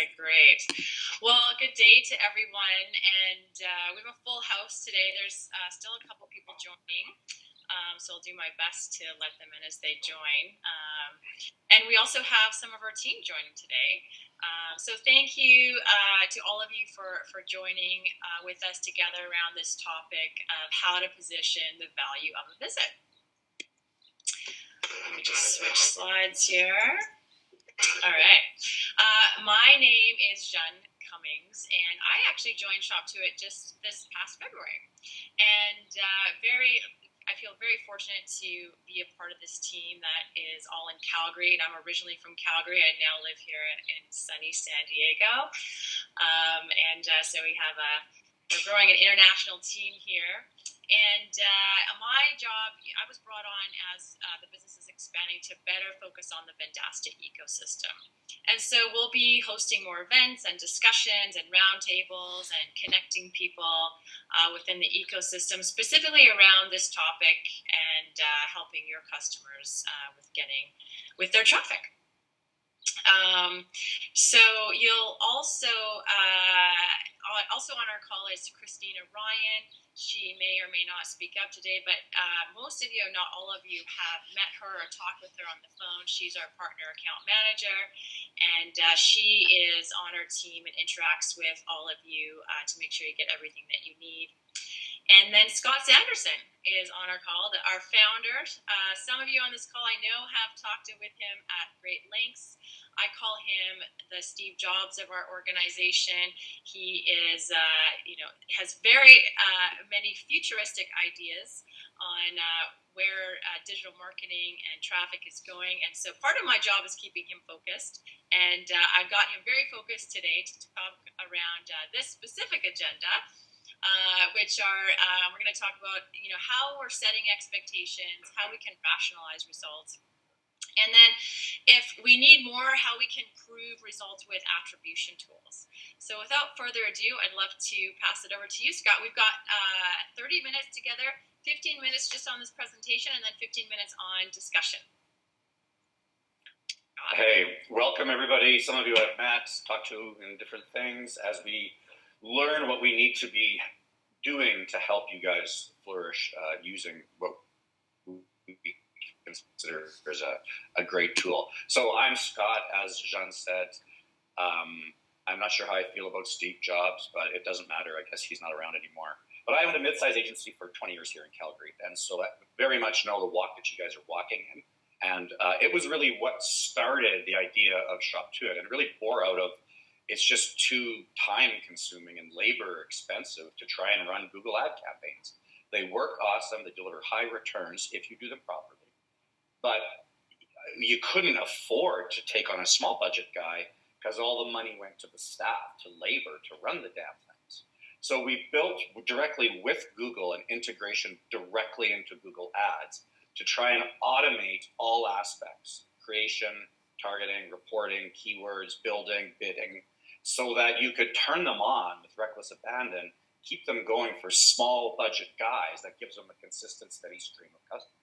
Okay, great. Well, good day to everyone, and we have a full house today. There's still a couple people joining, so I'll do my best to let them in as they join. And we also have some of our team joining today. So thank you to all of you for joining with us together around this topic of how to position the value of a visit. Let me just switch slides here. All right. My name is Jeanne Cummings, and I actually joined Shop2It just this past February. And I feel very fortunate to be a part of this team that is all in Calgary. And I'm originally from Calgary. I now live here in sunny San Diego. So we're growing an international team here. And my job, I was brought on as the business is expanding to better focus on the Vendasta ecosystem. And so we'll be hosting more events and discussions and roundtables and connecting people within the ecosystem, specifically around this topic and helping your customers with their traffic. So you'll also on our call is Christina Ryan. She may or may not speak up today, but most of you, not all of you, have met her or talked with her on the phone. She's our partner account manager, and she is on our team and interacts with all of you to make sure you get everything that you need. And then Scott Sanderson is on our call, our founder. Some of you on this call I know have talked with him at great lengths. I call him the Steve Jobs of our organization. He is, has very many futuristic ideas on where digital marketing and traffic is going. And so part of my job is keeping him focused. And I've got him very focused today to talk around this specific agenda, which are, we're going to talk about, how we're setting expectations, how we can rationalize results. And then if we need more, how we can prove results with attribution tools. So without further ado, I'd love to pass it over to you, Scott. We've got 30 minutes together, 15 minutes just on this presentation, and then 15 minutes on discussion. Hey, welcome everybody. Some of you I've met, talked to in different things as we learn what we need to be doing to help you guys flourish using what we consider as a great tool. So I'm Scott, as Jeanne said. I'm not sure how I feel about Steve Jobs, but it doesn't matter. I guess he's not around anymore. But I owned a mid-sized agency for 20 years here in Calgary, and so I very much know the walk that you guys are walking in. And it was really what started the idea of Shop2It, and really bore out of it's just too time-consuming and labor-expensive to try and run Google ad campaigns. They work awesome. They deliver high returns if you do them properly. But you couldn't afford to take on a small budget guy because all the money went to the staff, to labor, to run the damn things. So we built directly with Google an integration directly into Google Ads to try and automate all aspects, creation, targeting, reporting, keywords, building, bidding, so that you could turn them on with reckless abandon, keep them going for small budget guys that gives them a consistent, steady stream of customers.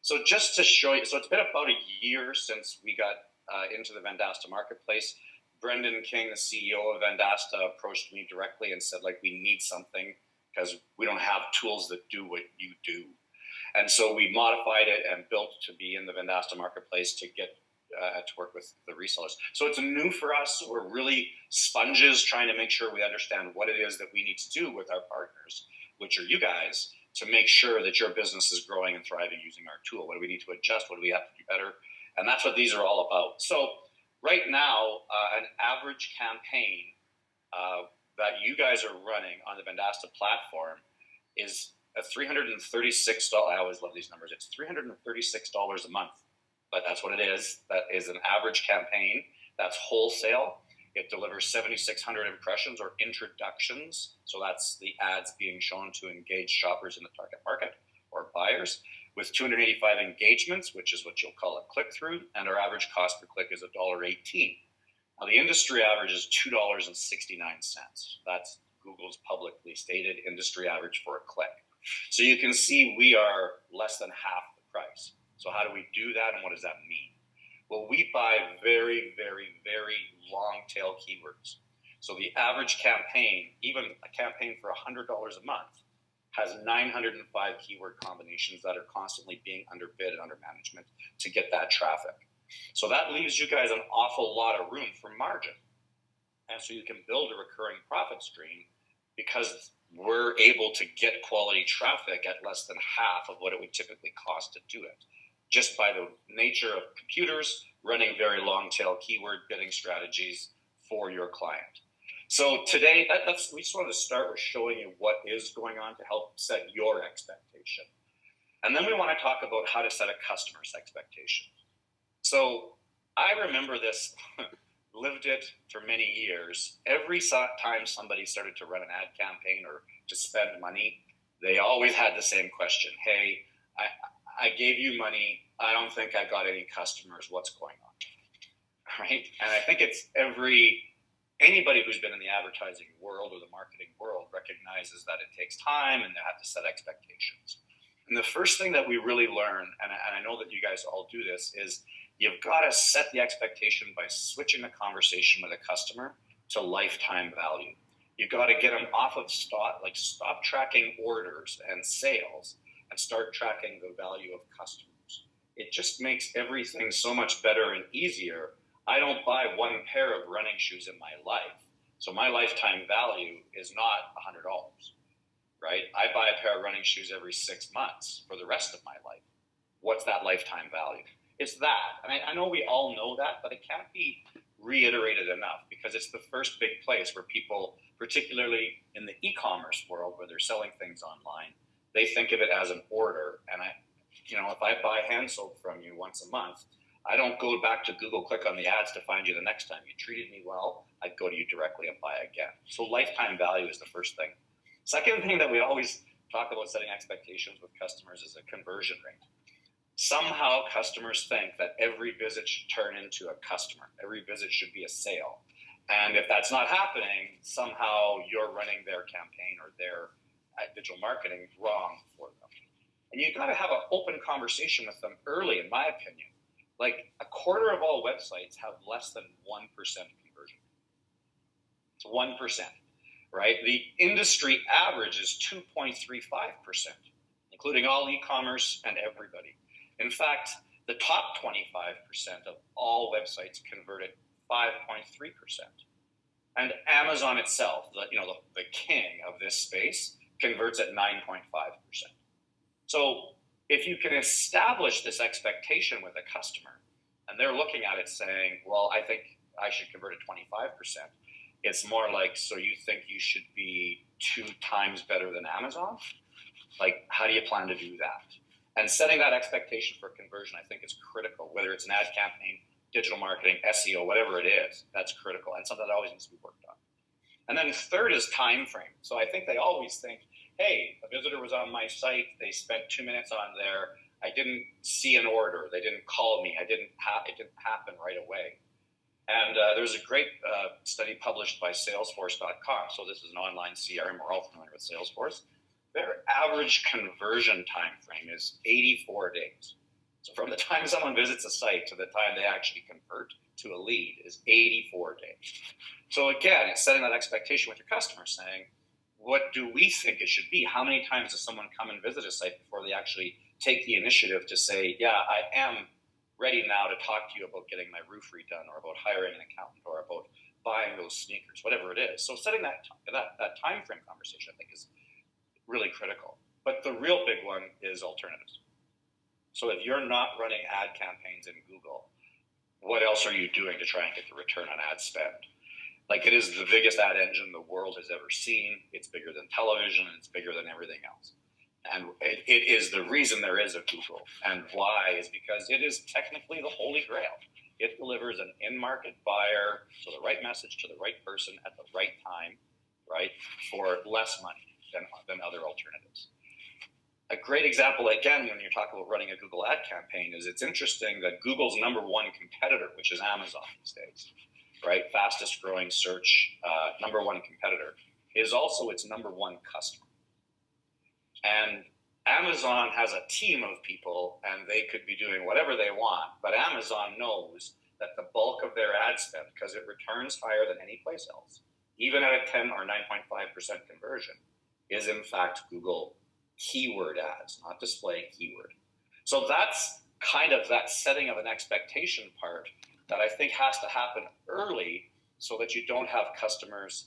So just to show you, so it's been about a year since we got into the Vendasta marketplace. Brendan King, the CEO of Vendasta, approached me directly and said, we need something because we don't have tools that do what you do. And so we modified it and built to be in the Vendasta marketplace to get to work with the resellers. So it's new for us. We're really sponges trying to make sure we understand what it is that we need to do with our partners, which are you guys, to make sure that your business is growing and thriving using our tool. What do we need to adjust? What do we have to do better? And that's what these are all about. So right now, an average campaign that you guys are running on the Vendasta platform is a $336. I always love these numbers. It's $336 a month, but that's what it is. That is an average campaign. That's wholesale. It delivers 7,600 impressions or introductions. So that's the ads being shown to engage shoppers in the target market or buyers, with 285 engagements, which is what you'll call a click-through, and our average cost per click is $1.18. Now, the industry average is $2.69. That's Google's publicly stated industry average for a click. So you can see we are less than half the price. So how do we do that, and what does that mean? Well, we buy very, very, very long tail keywords. So the average campaign, even a campaign for $100 a month, has 905 keyword combinations that are constantly being underbid and under management to get that traffic. So that leaves you guys an awful lot of room for margin. And so you can build a recurring profit stream because we're able to get quality traffic at less than half of what it would typically cost to do it, just by the nature of computers running very long tail keyword bidding strategies for your client. So today, we just wanted to start with showing you what is going on to help set your expectation. And then we want to talk about how to set a customer's expectation. So I remember this, lived it for many years. Every time somebody started to run an ad campaign or to spend money, they always had the same question. Hey, I gave you money. I don't think I got any customers. What's going on? Right? And I think it's anybody who's been in the advertising world or the marketing world recognizes that it takes time and they have to set expectations. And the first thing that we really learn, and I know that you guys all do this, is you've got to set the expectation by switching the conversation with a customer to lifetime value. You've got to get them off of stop tracking orders and sales and start tracking the value of customers. It just makes everything so much better and easier. I don't buy one pair of running shoes in my life. So my lifetime value is not $100, right? I buy a pair of running shoes every 6 months for the rest of my life. What's that lifetime value? It's that. And I know we all know that, but it can't be reiterated enough because it's the first big place where people, particularly in the e-commerce world where they're selling things online, they think of it as an order. And if I buy hand soap from you once a month, I don't go back to Google, click on the ads to find you the next time. You treated me well, I'd go to you directly and buy again. So lifetime value is the first thing. Second thing that we always talk about setting expectations with customers is a conversion rate. Somehow customers think that every visit should turn into a customer. Every visit should be a sale. And if that's not happening, somehow you're running their campaign or their digital marketing wrong for them. And you've got to have an open conversation with them early, in my opinion. Like a quarter of all websites have less than 1% conversion. It's 1%, right? The industry average is 2.35%, including all e-commerce and everybody. In fact, the top 25% of all websites convert at 5.3%. And Amazon itself, the king of this space, converts at 9.5%. So if you can establish this expectation with a customer, and they're looking at it saying, well, I think I should convert at 25%, it's more like, so you think you should be 2 times better than Amazon? Like, how do you plan to do that? And setting that expectation for conversion, I think, is critical, whether it's an ad campaign, digital marketing, SEO, whatever it is, that's critical and something that always needs to be worked on. And then third is time frame. So I think they always think, hey, a visitor was on my site, they spent 2 minutes on there, I didn't see an order, they didn't call me, it didn't happen right away. And there's a great study published by Salesforce.com. So this is an online CRM, we're all familiar with Salesforce. Their average conversion time frame is 84 days. So from the time someone visits a site to the time they actually convert to a lead is 84 days. So again, it's setting that expectation with your customer saying, what do we think it should be? How many times does someone come and visit a site before they actually take the initiative to say, yeah, I am ready now to talk to you about getting my roof redone or about hiring an accountant or about buying those sneakers, whatever it is. So setting that time frame conversation, I think, is really critical. But the real big one is alternatives. So if you're not running ad campaigns in Google, what else are you doing to try and get the return on ad spend? Like, it is the biggest ad engine the world has ever seen. It's bigger than television, and it's bigger than everything else. And it is the reason there is a Google. And why is because it is technically the holy grail. It delivers an in-market buyer to the right message to the right person at the right time, right, for less money than other alternatives. A great example, again, when you're talking about running a Google ad campaign, is it's interesting that Google's number one competitor, which is Amazon these days, right, fastest growing search, number one competitor, is also its number one customer. And Amazon has a team of people and they could be doing whatever they want, but Amazon knows that the bulk of their ad spend, because it returns higher than any place else, even at a 10 or 9.5% conversion, is in fact Google keyword ads, not display keyword. So that's kind of that setting of an expectation part that I think has to happen early so that you don't have customers,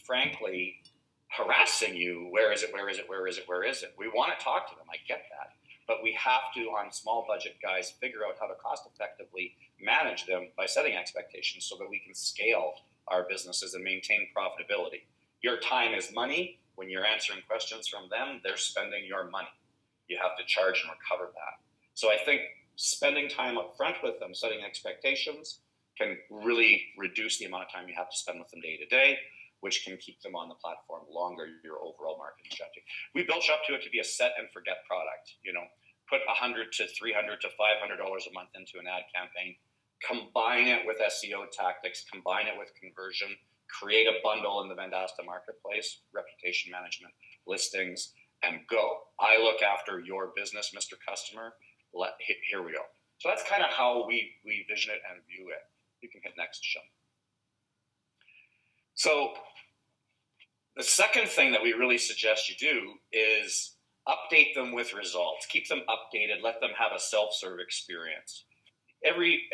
frankly, harassing you. Where is it? Where is it? Where is it? Where is it? We want to talk to them. I get that. But we have to, on small budget guys, figure out how to cost effectively manage them by setting expectations so that we can scale our businesses and maintain profitability. Your time is money. When you're answering questions from them, they're spending your money. You have to charge and recover that. So I think spending time up front with them, setting expectations, can really reduce the amount of time you have to spend with them day to day, which can keep them on the platform longer, your overall marketing strategy. We built Shop2It to be a set and forget product. Put $100 to $300 to $500 a month into an ad campaign, combine it with SEO tactics, combine it with conversion, create a bundle in the Vendasta marketplace, reputation management, listings, and go. I look after your business, Mr. Customer. Here we go. So that's kind of how we vision it and view it. You can hit next, Sean. So the second thing that we really suggest you do is update them with results. Keep them updated. Let them have a self-serve experience. Every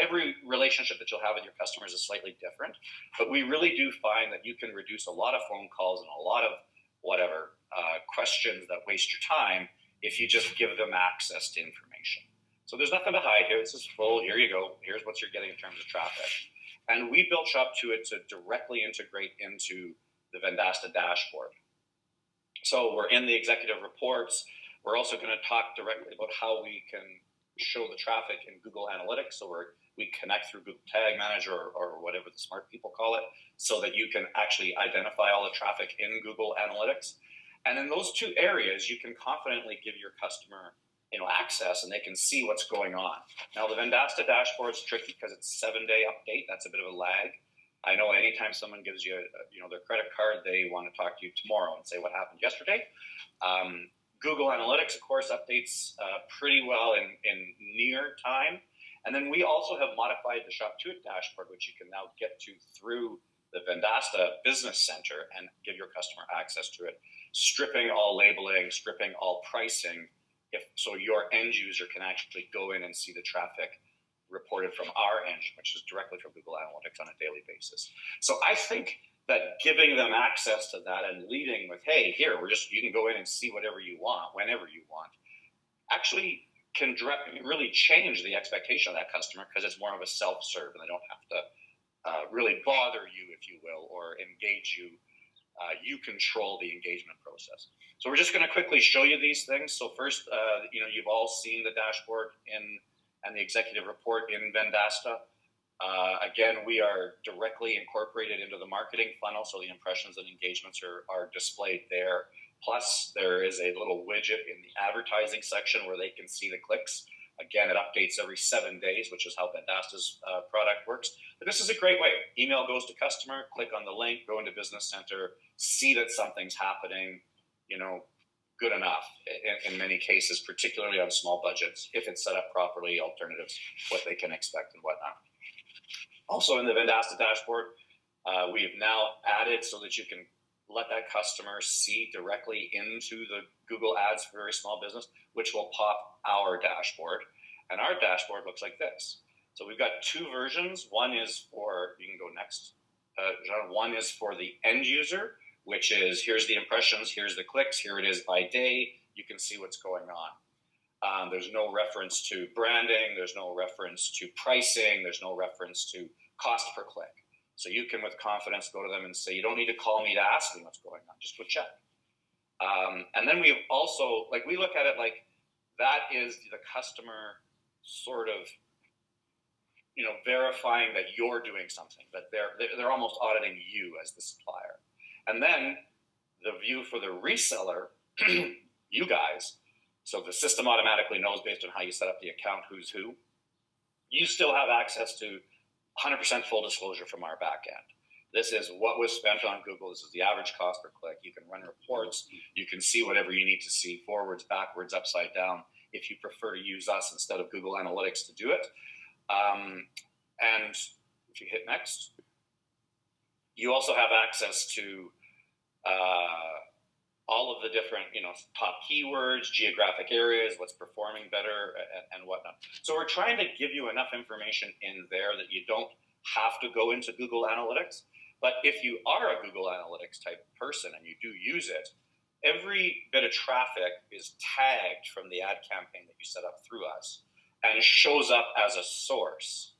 relationship that you'll have with your customers is slightly different, but we really do find that you can reduce a lot of phone calls and a lot of questions that waste your time if you just give them access to information. So there's nothing to hide here. This is full. Here you go. Here's what you're getting in terms of traffic. And we built Shop2It to directly integrate into the Vendasta dashboard. So we're in the executive reports. We're also going to talk directly about how we can show the traffic in Google Analytics. So we connect through Google Tag Manager or whatever the smart people call it, so that you can actually identify all the traffic in Google Analytics. And in those two areas, you can confidently give your customer access, and they can see what's going on. Now, the Vendasta dashboard is tricky because it's a 7-day update. That's a bit of a lag. I know anytime someone gives you, their credit card, they want to talk to you tomorrow and say what happened yesterday. Google Analytics, of course, updates pretty well in near time. And then we also have modified the Shop2It dashboard, which you can now get to through the Vendasta Business Center and give your customer access to it, stripping all labeling, stripping all pricing, so your end user can actually go in and see the traffic reported from our engine, which is directly from Google Analytics on a daily basis. So I think that giving them access to that and leading with, hey, here, you can go in and see whatever you want, whenever you want, actually can really change the expectation of that customer, because it's more of a self-serve and they don't have to really bother you, if you will, or engage you. You control the engagement process. So we're just going to quickly show you these things. So first, you've all seen the dashboard and the executive report in Vendasta. Again, we are directly incorporated into the marketing funnel, so the impressions and engagements are displayed there. Plus, there is a little widget in the advertising section where they can see the clicks. Again, it updates every 7 days, which is how Vendasta's product works. But this is a great way. Email goes to customer, click on the link, go into Business Center, see that something's happening, good enough in many cases, particularly on small budgets, if it's set up properly, alternatives, what they can expect and whatnot. Also in the Vendasta dashboard, we've now added so that you can let that customer see directly into the Google Ads for very small business, which will pop our dashboard. And our dashboard looks like this. So we've got two versions. One is for, you can go next, John. One is for the end user, which is, here's the impressions, here's the clicks, here it is by day. You can see what's going on. There's no reference to branding. There's no reference to pricing. There's no reference to cost per click. So you can, with confidence, go to them and say, you don't need to call me to ask me what's going on. Just go check. And then we've also, we look at it like that is the customer sort of, verifying that you're doing something, that they're almost auditing you as the supplier. And then the view for the reseller, you guys, so the system automatically knows based on how you set up the account who's who. You still have access to 100% full disclosure from our back end. This is what was spent on Google. This is the average cost per click. You can run reports. You can see whatever you need to see, forwards, backwards, upside down, if you prefer to use us instead of Google Analytics to do it. And if you hit next, you also have access to all of the different, top keywords, geographic areas, what's performing better, and whatnot. So we're trying to give you enough information in there that you don't have to go into Google Analytics. But if you are a Google Analytics type person and you do use it, every bit of traffic is tagged from the ad campaign that you set up through us and shows up as a source.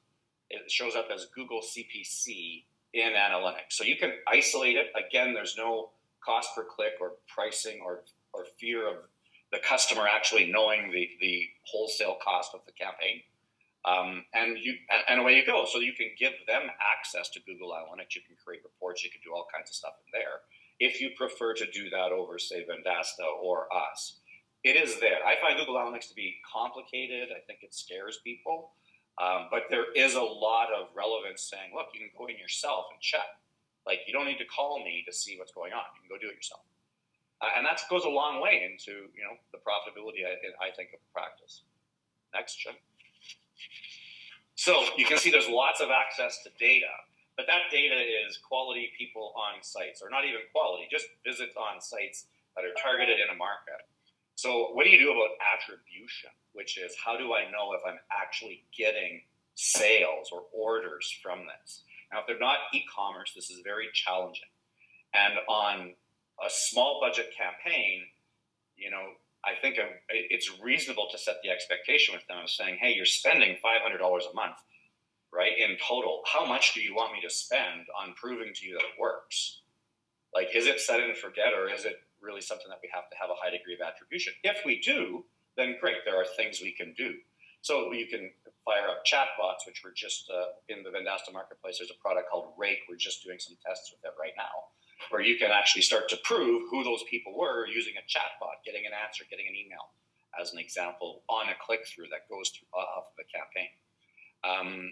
It shows up as Google CPC in analytics. So you can isolate it. Again, there's no cost per click or pricing or fear of the customer actually knowing the wholesale cost of the campaign. And away you go. So you can give them access to Google Analytics. You can create reports. You can do all kinds of stuff in there. If you prefer to do that over, say, Vendasta or us, it is there. I find Google Analytics to be complicated. I think it scares people. But there is a lot of relevance saying, look, you can go in yourself and check. Like, you don't need to call me to see what's going on. You can go do it yourself. And that goes a long way into, the profitability, I think, of the practice. Next, Jim. So you can see there's lots of access to data, but that data is quality people on sites, or not even quality, just visits on sites that are targeted in a market. So what do you do about attribution, which is how do I know if I'm actually getting sales or orders from this? Now, if they're not e-commerce, this is very challenging. And on a small budget campaign, I think it's reasonable to set the expectation with them of saying, hey, you're spending $500 a month, right, in total. How much do you want me to spend on proving to you that it works? Like, is it set and forget, or is it really something that we have to have a high degree of attribution? If we do, then great, there are things we can do. So you can fire up chatbots, which we're just in the Vendasta marketplace. There's a product called Rake. We're just doing some tests with it right now, where you can actually start to prove who those people were using a chatbot, getting an answer, getting an email, as an example, on a click-through that goes through off of the campaign.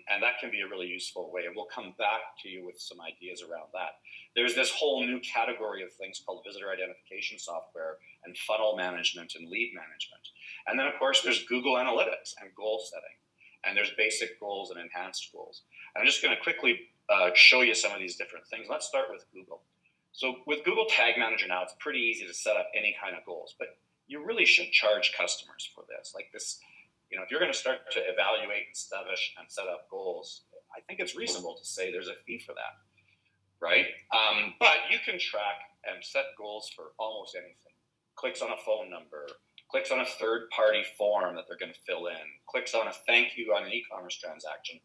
And that can be a really useful way. And we'll come back to you with some ideas around that. There's this whole new category of things called visitor identification software and funnel management and lead management. And then, of course, there's Google Analytics and goal setting. And there's basic goals and enhanced goals. And I'm just going to quickly show you some of these different things. Let's start with Google. So with Google Tag Manager now, it's pretty easy to set up any kind of goals, but you really should charge customers for this. Like this, if you're going to start to evaluate and establish and set up goals, I think it's reasonable to say there's a fee for that, right? But you can track and set goals for almost anything. Clicks on a phone number, clicks on a third-party form that they're going to fill in, clicks on a thank you on an e-commerce transaction.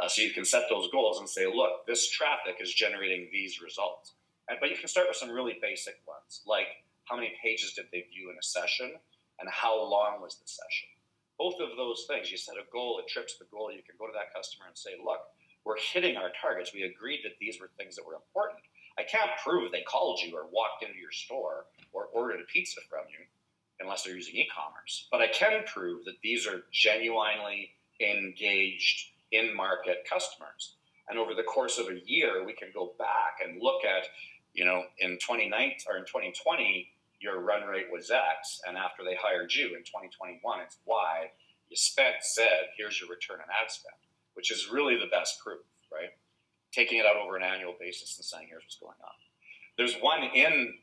So you can set those goals and say, look, this traffic is generating these results. But you can start with some really basic ones, like how many pages did they view in a session and how long was the session? Both of those things, you set a goal, it trips the goal, you can go to that customer and say, look, we're hitting our targets. We agreed that these were things that were important. I can't prove they called you or walked into your store or ordered a pizza from you unless they're using e-commerce. But I can prove that these are genuinely engaged in-market customers. And over the course of a year, we can go back and look at, in 2019 or in 2020, your run rate was X, and after they hired you in 2021, it's Y. You spent Z, here's your return on ad spend, which is really the best proof, right? Taking it out over an annual basis and saying, here's what's going on. There's one and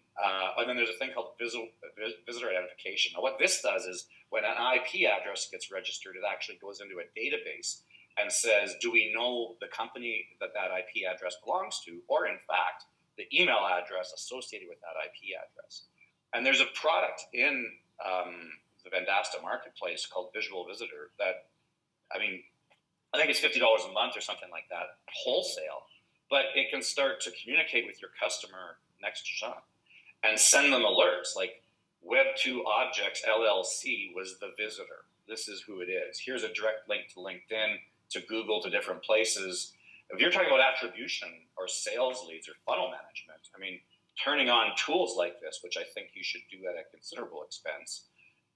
then there's a thing called visitor identification. Now, what this does is when an IP address gets registered, it actually goes into a database and says, do we know the company that IP address belongs to, or in fact, the email address associated with that IP address. And there's a product in the Vendasta marketplace called Visual Visitor that, I think it's $50 a month or something like that, wholesale, but it can start to communicate with your customer next to Sean and send them alerts like Web2 Objects LLC was the visitor. This is who it is. Here's a direct link to LinkedIn, to Google, to different places. If you're talking about attribution or sales leads or funnel management, turning on tools like this, which I think you should do at a considerable expense,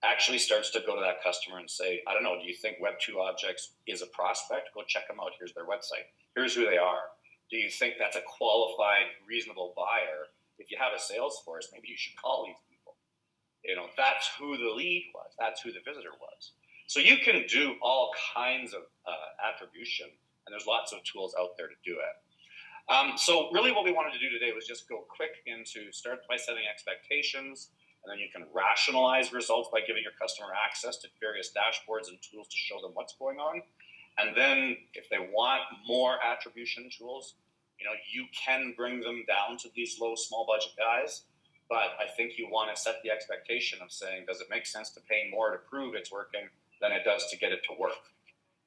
actually starts to go to that customer and say, I don't know, do you think Web2 Objects is a prospect? Go check them out. Here's their website. Here's who they are. Do you think that's a qualified, reasonable buyer? If you have a sales force, maybe you should call these people. That's who the lead was. That's who the visitor was. So you can do all kinds of attribution, and there's lots of tools out there to do it. So really what we wanted to do today was just go quick into start by setting expectations, and then you can rationalize results by giving your customer access to various dashboards and tools to show them what's going on. And then if they want more attribution tools, you can bring them down to these low, small budget guys. But I think you want to set the expectation of saying, does it make sense to pay more to prove it's working than it does to get it to work?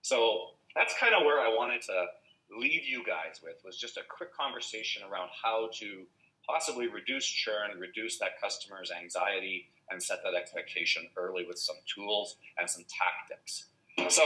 So that's kind of where I wanted to leave you guys with, was just a quick conversation around how to possibly reduce churn, reduce that customer's anxiety, and set that expectation early with some tools and some tactics. So